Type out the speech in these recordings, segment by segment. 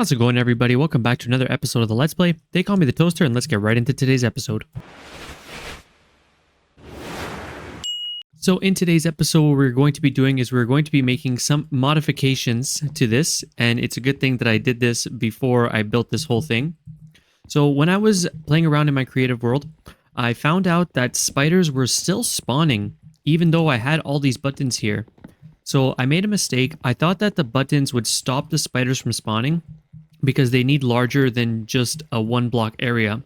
How's it going, everybody? Welcome back to another episode of the Let's Play. They call me the Toaster, and let's get right into today's episode. So in today's episode, what we're going to be doing is we're going to be making some modifications to this, and it's a good thing that I did this before I built this whole thing. So when I was playing around in my creative world, I found out that spiders were still spawning, even though I had all these buttons here. So I made a mistake. I thought that the buttons would stop the spiders from spawning, because they need larger than just a one block area.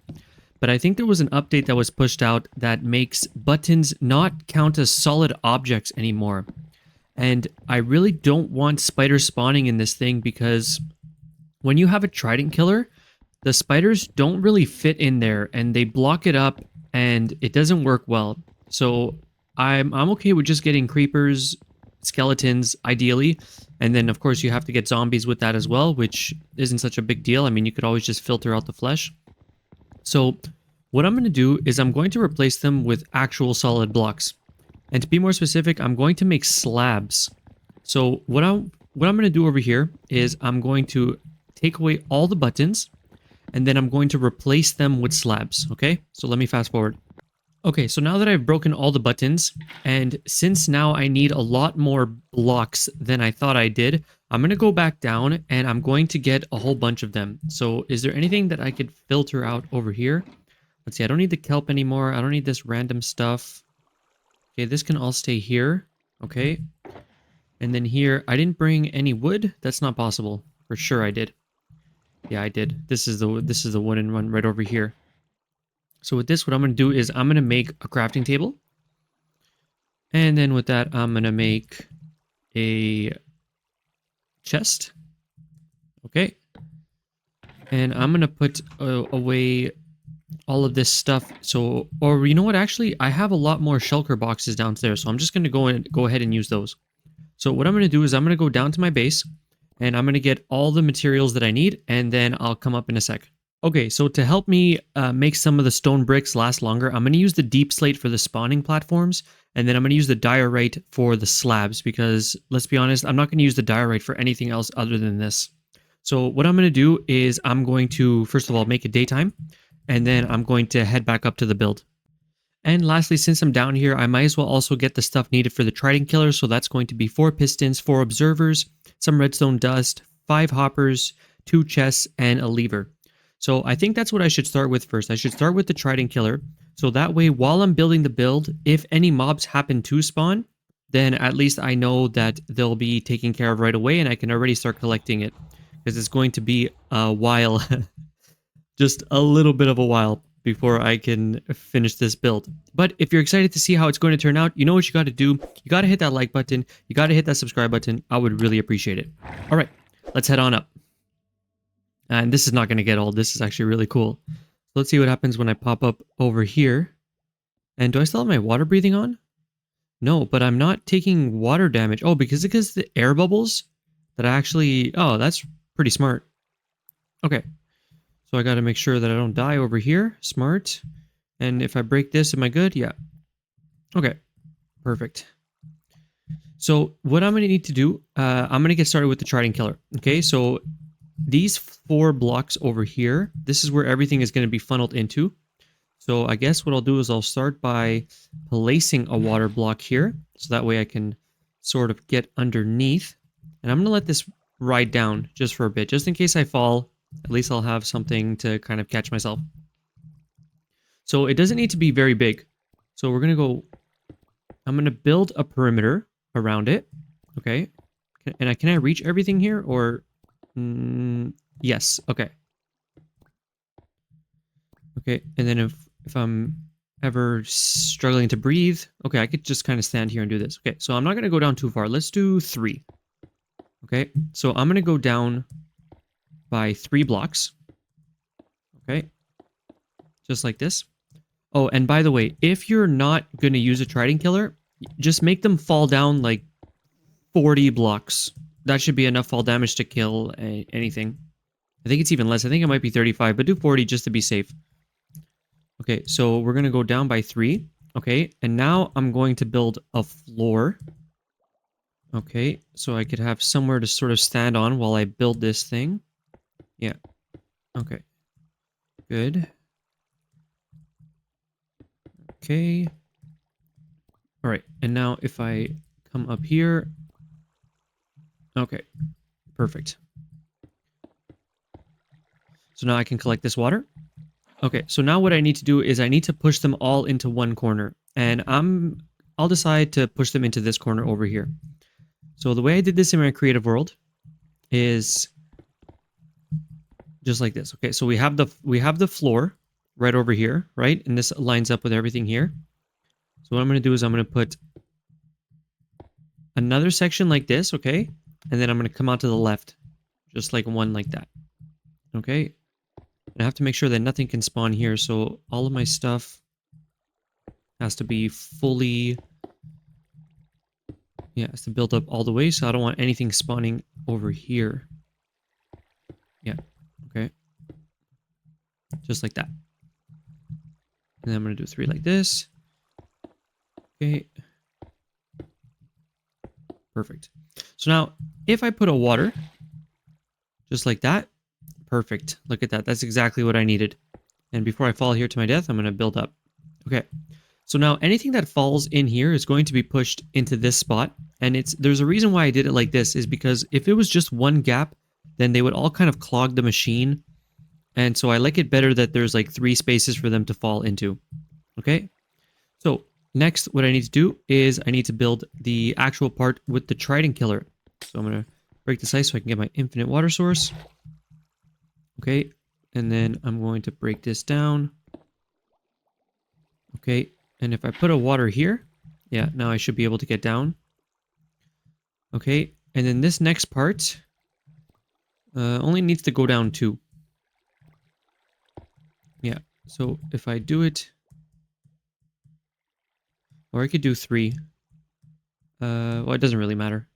But I think there was an update that was pushed out that makes buttons not count as solid objects anymore. And I really don't want spiders spawning in this thing, because when you have a trident killer, the spiders don't really fit in there and they block it up and it doesn't work well. So I'm okay with just getting creepers, skeletons ideally, and then of course you have to get zombies with that as well, which isn't such a big deal. I mean, you could always just filter out the flesh. So what I'm going to do is I'm going to replace them with actual solid blocks, and to be more specific, I'm going to make slabs. So what I'm going to do over here is I'm going to take away all the buttons, and then I'm going to replace them with slabs. Okay, so let me fast forward. Okay, so now that I've broken all the buttons, and since now I need a lot more blocks than I thought I did, I'm going to go back down and I'm going to get a whole bunch of them. So is there anything that I could filter out over here? Let's see, I don't need the kelp anymore. I don't need this random stuff. Okay, this can all stay here. Okay. And then here, I didn't bring any wood. That's not possible. For sure I did. Yeah, I did. This is the wooden one right over here. So with this, what I'm going to do is I'm going to make a crafting table. And then with that, I'm going to make a chest. Okay. And I'm going to put away all of this stuff. So, or you know what? Actually, I have a lot more shulker boxes downstairs. So I'm just going to go ahead and use those. So what I'm going to do is I'm going to go down to my base and I'm going to get all the materials that I need. And then I'll come up in a sec. Okay, so to help me make some of the stone bricks last longer, I'm going to use the deep slate for the spawning platforms, and then I'm going to use the diorite for the slabs, because let's be honest, I'm not going to use the diorite for anything else other than this. So what I'm going to do is I'm going to, first of all, make it daytime, and then I'm going to head back up to the build. And lastly, since I'm down here, I might as well also get the stuff needed for the trident killer, so that's going to be 4 pistons, 4 observers, some redstone dust, 5 hoppers, 2 chests, and a lever. So I think that's what I should start with first. I should start with the trident killer. So that way, while I'm building the build, if any mobs happen to spawn, then at least I know that they'll be taken care of right away and I can already start collecting it. Because it's going to be a while, just a little bit of a while before I can finish this build. But if you're excited to see how it's going to turn out, you know what you got to do. You got to hit that like button. You got to hit that subscribe button. I would really appreciate it. All right, let's head on up. And this is not going to get old. This is actually really cool. So let's see what happens when I pop up over here. And do I still have my water breathing on? No, but I'm not taking water damage. Oh, because the air bubbles that I actually... Oh, that's pretty smart. Okay. So I got to make sure that I don't die over here. Smart. And if I break this, am I good? Yeah. Okay. Perfect. So what I'm going to need to do, I'm going to get started with the trident killer. Okay, so... these 4 blocks over here, this is where everything is going to be funneled into. So I guess what I'll do is I'll start by placing a water block here. So that way I can sort of get underneath. And I'm going to let this ride down just for a bit. Just in case I fall, at least I'll have something to kind of catch myself. So it doesn't need to be very big. So we're going to go... I'm going to build a perimeter around it. Okay. And can I reach everything here or... yes. Okay. Okay. And then if I'm ever struggling to breathe, okay, I could just kind of stand here and do this. Okay. So I'm not going to go down too far. Let's do 3. Okay. So I'm going to go down by 3 blocks. Okay. Just like this. Oh, and by the way, if you're not going to use a trident killer, just make them fall down like 40 blocks. That should be enough fall damage to kill anything. I think it's even less. I think it might be 35, but do 40 just to be safe. Okay, so we're going to go down by 3. Okay, and now I'm going to build a floor. Okay, so I could have somewhere to sort of stand on while I build this thing. Yeah. Okay. Good. Okay. All right. And now if I come up here. Okay. Perfect. So now I can collect this water. Okay. So now what I need to do is I need to push them all into one corner. And I'll decide to push them into this corner over here. So the way I did this in my creative world is just like this. Okay. So we have the floor right over here, right? And this lines up with everything here. So what I'm going to do is I'm going to put another section like this, okay? And then I'm going to come out to the left, just like one like that, okay? And I have to make sure that nothing can spawn here, so all of my stuff has to be fully... Yeah, it has to build up all the way, so I don't want anything spawning over here. Yeah, okay. Just like that. And then I'm going to do 3 like this. Okay. Perfect. So now, if I put a water, just like that, perfect. Look at that. That's exactly what I needed. And before I fall here to my death, I'm going to build up. Okay. So now anything that falls in here is going to be pushed into this spot. And there's a reason why I did it like this is because if it was just one gap, then they would all kind of clog the machine. And so I like it better that there's like 3 spaces for them to fall into. Okay. So next, what I need to do is I need to build the actual part with the trident killer. So I'm going to break this ice so I can get my infinite water source. Okay. And then I'm going to break this down. Okay. And if I put a water here, yeah, now I should be able to get down. Okay. And then this next part only needs to go down 2. Yeah. So if I do it, or I could do 3. Well, it doesn't really matter.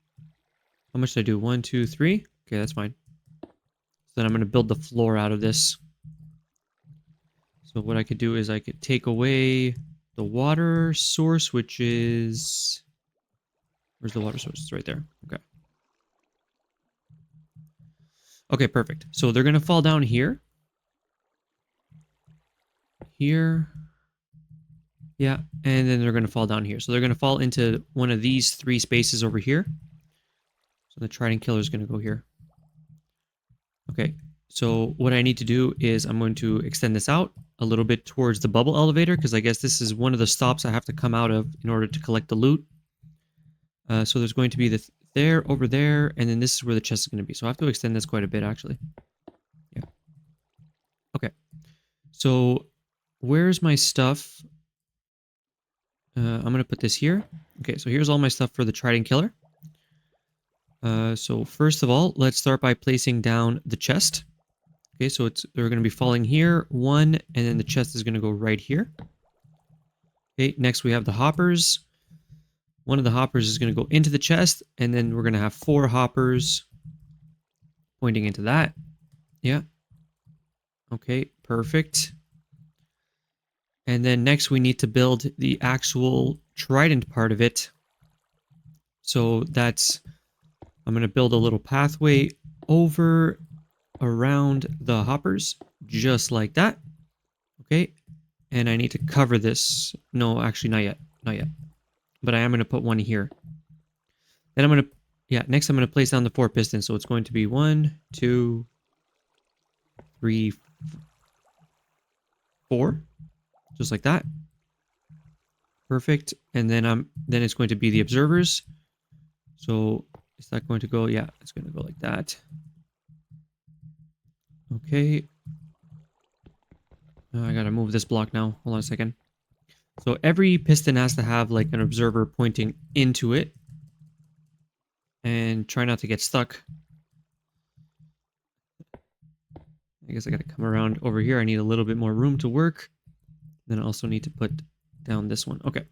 How much did I do? 1, 2, 3. Okay, that's fine. So then I'm going to build the floor out of this. So what I could do is I could take away the water source, which is... Where's the water source? It's right there. Okay. Okay, perfect. So they're going to fall down here. Here. Yeah, and then they're going to fall down here. So they're going to fall into one of these 3 spaces over here. So the trident killer is going to go here. Okay, so what I need to do is I'm going to extend this out a little bit towards the bubble elevator, because I guess this is one of the stops I have to come out of in order to collect the loot. So there's going to be there, over there, and then this is where the chest is going to be. So I have to extend this quite a bit, actually. Yeah. Okay. So where's my stuff? I'm going to put this here. Okay, so here's all my stuff for the trident killer. So first of all, let's start by placing down the chest. Okay, so they're going to be falling here, 1, and then the chest is going to go right here. Okay, next we have the hoppers. One of the hoppers is going to go into the chest, and then we're going to have 4 hoppers pointing into that. Yeah. Okay, perfect. And then next we need to build the actual trident part of it. So I'm going to build a little pathway over around the hoppers, just like that. Okay. And I need to cover this. No, actually not yet. Not yet. But I am going to put one here. Then I'm going to, next I'm going to place down the 4 pistons. So it's going to be 1, 2, 3, 4. Just like that. Perfect. And then it's going to be the observers. So is that going to go? Yeah, it's going to go like that. Okay. I gotta move this block now. Hold on a second. So every piston has to have like an observer pointing into it. And try not to get stuck. I guess I gotta come around over here. I need a little bit more room to work. Then I also need to put down this one. Okay.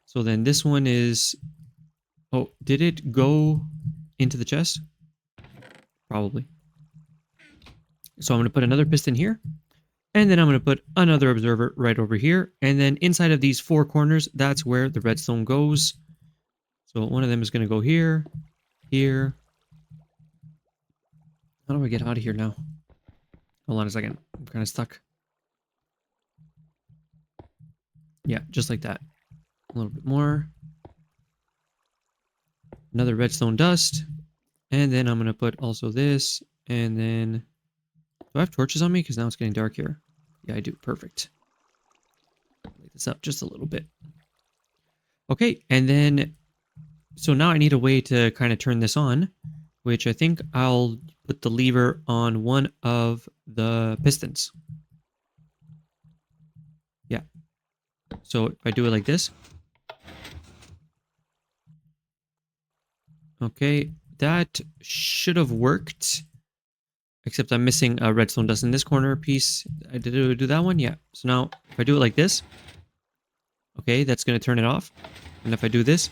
So then this one is... Oh, did it go into the chest? Probably. So I'm going to put another piston here. And then I'm going to put another observer right over here. And then inside of these 4 corners, that's where the redstone goes. So one of them is going to go here, here. How do I get out of here now? Hold on a second. I'm kind of stuck. Yeah, just like that. A little bit more. Another redstone dust. And then I'm going to put also this. And then... Do I have torches on me? Because now it's getting dark here. Yeah, I do. Perfect. Light this up just a little bit. Okay, and then... So now I need a way to kind of turn this on, which I think I'll put the lever on one of the pistons. Yeah. So if I do it like this. Okay, that should have worked. Except I'm missing a redstone dust in this corner piece. Did I do that one? Yeah. So now if I do it like this. Okay, that's going to turn it off. And if I do this.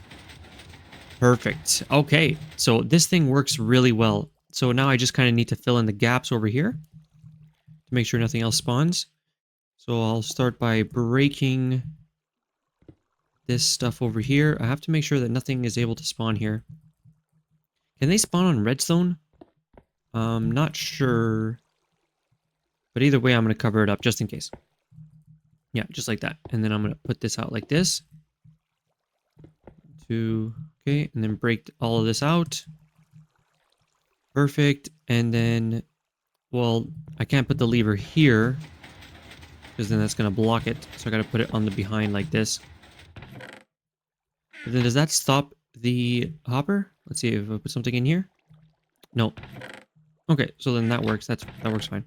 Perfect. Okay, so this thing works really well. So now I just kind of need to fill in the gaps over here to make sure nothing else spawns. So I'll start by breaking this stuff over here. I have to make sure that nothing is able to spawn here. Can they spawn on redstone? Not sure. But either way, I'm going to cover it up just in case. Yeah, just like that. And then I'm going to put this out like this. Okay, and then break all of this out. Perfect. And then, well, I can't put the lever here because then that's going to block it. So I got to put it on the behind like this. But then does that stop the hopper? Let's see if I put something in here. No. Okay, so then that works. That works fine.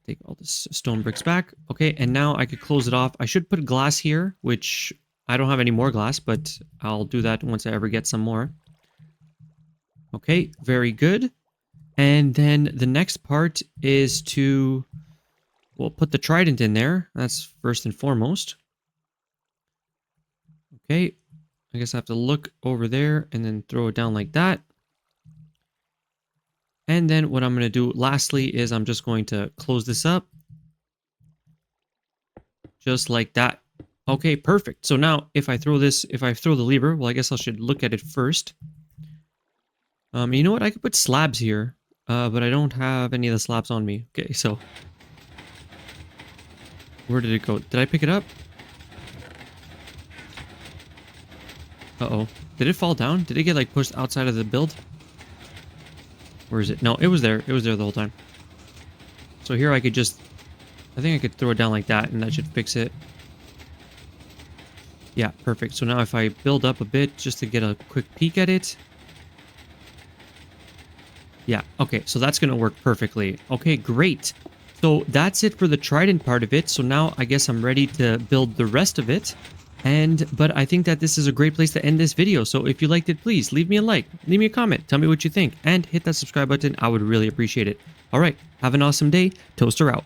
Take all this stone bricks back. Okay, and now I could close it off. I should put glass here, which I don't have any more glass, but I'll do that once I ever get some more. Okay, very good. And then the next part is to, well, put the trident in there. That's first and foremost. Okay, I guess I have to look over there and then throw it down like that. And then what I'm going to do lastly is I'm just going to close this up. Just like that. Okay, perfect. So now if I throw the lever, well, I guess I should look at it first. You know what? I could put slabs here, but I don't have any of the slabs on me. Okay, so where did it go? Did I pick it up? Uh-oh. Did it fall down? Did it get like pushed outside of the build? Where is it? No, it was there. It was there the whole time. So here I could just... I think I could throw it down like that and that should fix it. Yeah, perfect. So now if I build up a bit just to get a quick peek at it. Yeah, okay. So that's going to work perfectly. Okay, great. So that's it for the trident part of it. So now I guess I'm ready to build the rest of it. But I think that this is a great place to end this video. So if you liked it, please leave me a like, leave me a comment, tell me what you think, and hit that subscribe button. I would really appreciate it. All right, have an awesome day. Toaster out.